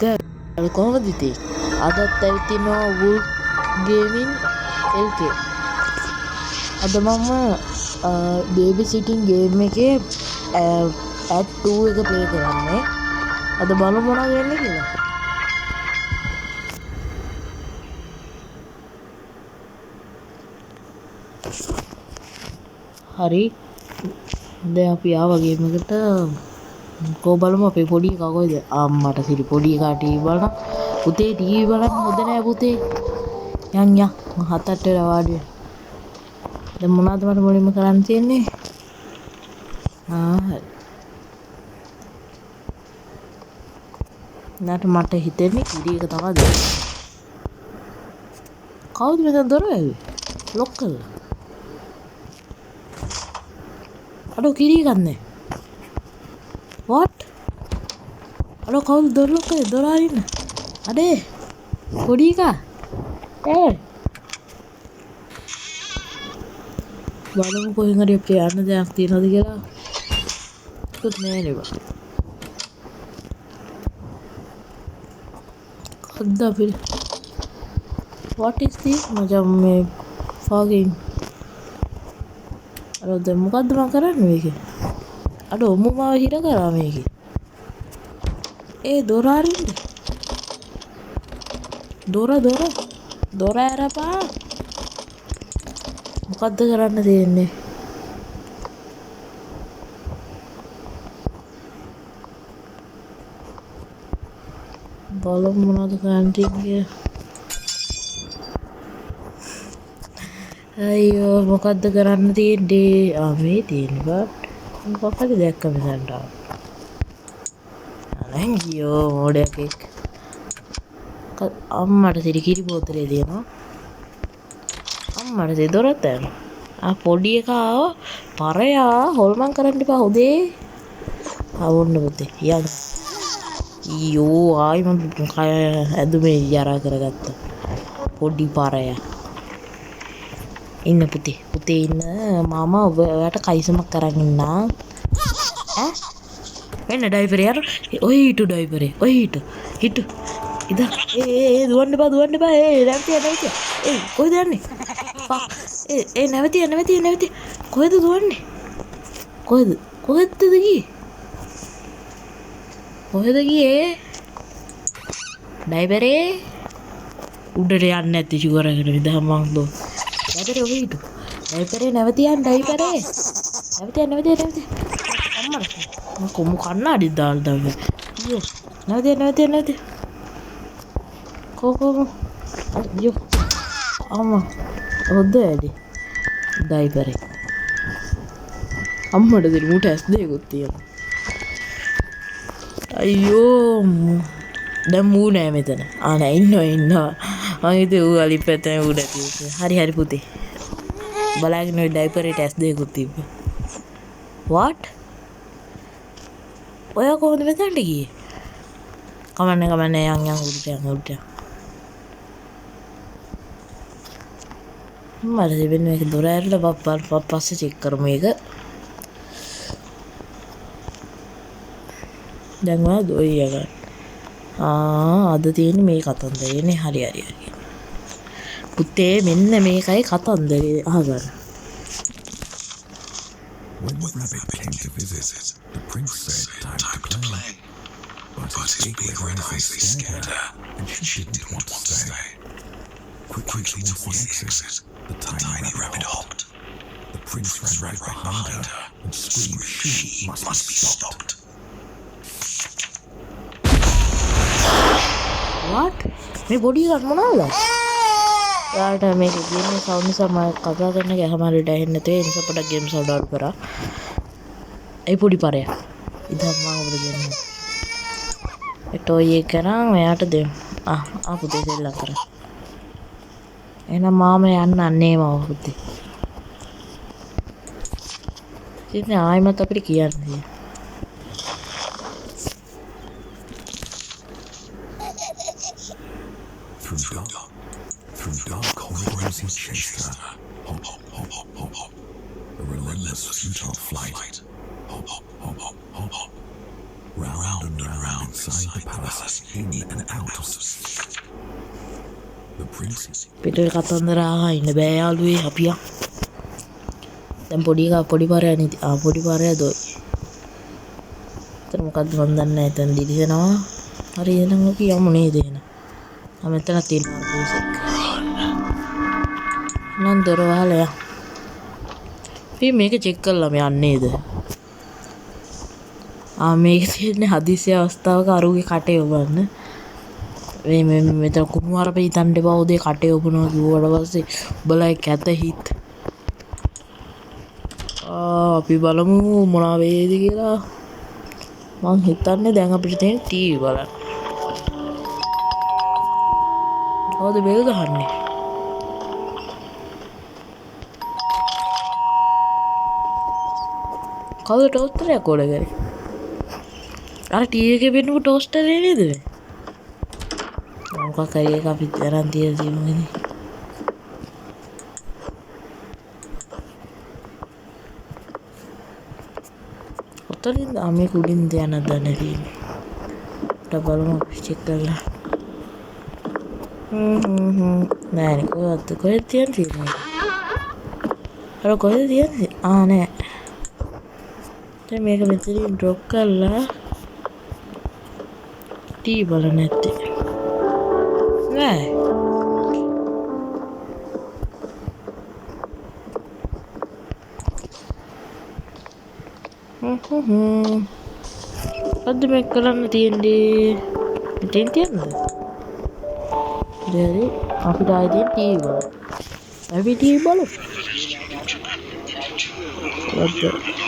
ගෑ කොහොමද ඉතින්? අදත් ඇවිත් ඉන්නවා වුල් ගේමින් LK. අද මම බේබි සිටින් ගේම් එකේ ඇඩ් 2 එක ප්ලේ කරන්නේ. අද බලමු මොනවද වෙන්නේ කියලා. හරි. දැන් අපි ආවා ගේම් එකට. කෝ බලමු අපේ පොඩි එකා කොයිද? අම්මට සිරි පොඩි එකා ටීවී බලන. පුතේ ටීවී බලන්න හොඳ නෑ පුතේ. යන් හතට වෙලා වාඩි වෙන්න. දැන් මොනවද මට මුලින්ම කරන්න තියෙන්නේ? හරි. මට හිතෙන්නේ කිරි එක තමයි දෙන්නේ. කවුද මෙතන දොර වැහුවේ? ලොක් කළා. අඩෝ කිරි ගන්නෑ. what? අඩෝ කවුද දොර ලොක් කළේ? දොර අරින්න. අඩේ පොඩි එකා. බලමු කොහෙන් හරි අපිට යන්න දෙයක් තියෙනවද කියලා. ඒකත් නෑ නේ බා. කද්ද අපිට what is this? මචං මේ ෆාගින් අර දැන් මොකද්ද මම කරන්නේ මේකේ? අර ඔමු මාව හිර කරා මේකේ. දොර අරින්න. දොර ඇරපා. මොකද්ද කරන්න තියෙන්නේ? බලමු මොනවද කරන්න තියෙන්නේ. අයියෝ මොකද්ද කරන්න තියෙන්නේ? මේ තියෙන්නේ මොකක්ද දැක්ක මෙතනට. අනංගියෝ මොඩයක් අම්මට සිරි කිරි බෝතලේ දෙනවා. අම්මට සිරි දොරත් යනවා. පොඩි එකා ආව පරයා හොල්මන් කරන්න එපා හොදේ. අවුන්න පුතේ යන්න. ඊයෝ ආයි මම කය ඇදුමේ යරා කරගත්තා. පොඩි පරයා. ඉන්න පුතේ ඉන්න මම ඔයාට කයිසමක් කරන් ඉන්නා. වෙන්න ඩයිපරේ යන්න. ඔය හිටු ඩයිපරේ. ඔය හිටු. ඉතින් දුවන්න බා නැවතිය. කොහෙද යන්නේ? නැවතිය. කොහෙද දුවන්නේ? කොහෙද ගියේ? ඩයිපරේ උඩට යන්නේ නැති චුවරකට විදහම මං දෝ. ඩයිපරේ ඔය හිටු. ඩයිපරේ නැවතියන් ඩයිපරේ. නැවතිය. අම්මා කොමු කන්නාඩි දාලා දාන්න. අයියෝ නැවතිය. කොහොම අයියෝ අම්මා හොද්ද ඇඩි ඩයිපරේ. අම්මට දෙන්න මුට ඇස් දෙකුත් තියෙනවා. අයියෝ දැන් මූ නෑ මෙතන. නෑ ඉන්නවා. මං හිතුවේ ඌ අලි පැත්තේ ඌ නැති. හරි පුතේ. බලාගෙන ඔය ඩයිපරේට ඇස් දෙකුත් තිබ්බා. what? ඔයා කොහොමද මෙතනට ගියේ? කමන්නේ යන් උඩට. මට දෙන්න මේක දොර ඇරලා පස්සේ චෙක් කරමු මේක. දැන් මම දොයිය ගන්න. අද තියෙන්නේ මේ කතන්දරේනේ. හරි. පුතේ මෙන්න මේකයි කතන්දරේ අහගන්න. When the rabbit came to visit, the prince said, time to play. But his big red eyes scared her, and she didn't want to stay. Quickly towards the exit, the tiny rabbit hopped. The prince ran right behind her and screamed she must be stopped. what? මේ පොඩි එකක් මොනවද? යාට මේක game sound නිසා මම කතා කරන එක හැමෝටම ඇහෙන්නේ නැතේ. ඒ නිසා පොඩක් ගේම් සවුන්ඩ් අඩු කරා. ඒ පොඩි පරයා. ඉතින් මම ඔබට දෙන්නම්. ටොයි එක කරන් එයාට දෙමු. පුතේ දෙල්ලම් කරා. එහෙනම් මාම යන්නන්නේ මම පුතේ. ඉතින් ආයිමත් අපිට කියන්නේ. Through dark corridors he chased her. Hop. A relentless futile flight. Hop. round and round inside the palace, in and out of the prince. පිට කතන්දර අහා ඉන්න බෑ යාළුවේ අපියා. දැන් පොඩි පාරයා නේ පොඩි පාරයා දොයි. එතන මොකද්ද මන් දන්නේ නැහැ. එතන දිලිසෙනවා. හරි එහෙනම් අපි යමු නේද එහෙනම්. මෙතන තියෙනවා පූසෙක්. නම් දොර වහලා යා. අපි මේක චෙක් කරලා යන්නේද? මේක තියෙන්නේ හදිසි අවස්ථාවක අරුගේ කටේ ඔබන්න. මේ මෙතන කුණු අරපේ හිතන්න එපා උදේ කටේ ඔබනවා කිව්වට පස්සේ උඹලා කැත හිත. අපි බලමු මොනවා වේද කියලා. මං හිතන්නේ දැන් අපිට තියෙන ටීවී බලන්න. කවුද බෙල් ගහන්නේ? කවුද ටෝස්ටරයක් ඕඩර් කරේ? අර ටීවී එකේ පෙන්නපු ටෝස්ටරේ නේද මේ? මොකක් හරි එක අපි අරන් තියලා තියෙනුනේ. ඔතනින් මේ කුඩින් ධානය දන්නේ තියෙන්නේ. බලමු චෙක් කරලා. නෑ කොහෙද තියන්නේ? අර කොහෙද තියන්නේ? නෑ. දැන් මේක මෙතනින් ඩ්‍රොප් කරලා ටී බලන්න නැත්තේ. නෑ. අද මේක කරන්න තියෙන්නේ මෙතෙන් තියන්නද? දැන් අපිට ආයේ ටීවී බලන්න. අපි ටීවී බලමු.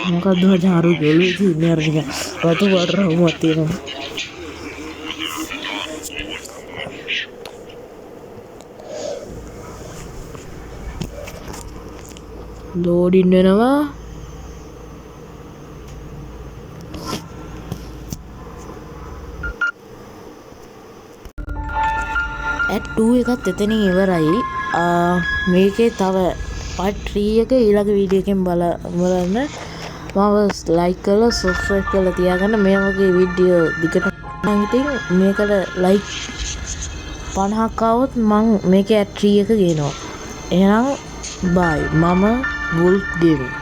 මොකක්ද මචං අර ගොළුවේ තියන්නේ අර නිකන් රතු පාට රවුමක් තියෙනවා. ලෝඩින් වෙනවා. ඇට් 2 එකත් එතනින් ඉවරයි. මේකේ තව part 3 එක ඊළඟ වීඩියෝ එකෙන් බලන්න. මම ලයික් කරලා සබ්ස්ක්‍රයිබ් කරලා තියාගන්න. මේ වගේ වීඩියෝ දිගට නම් ඉතින් මේකට ලයික් 50ක් ආවොත් මම මේකේ ඇට් 3 එක ගේනවා. එහෙනම් බයි මම වුල්ෆ් ගේමින්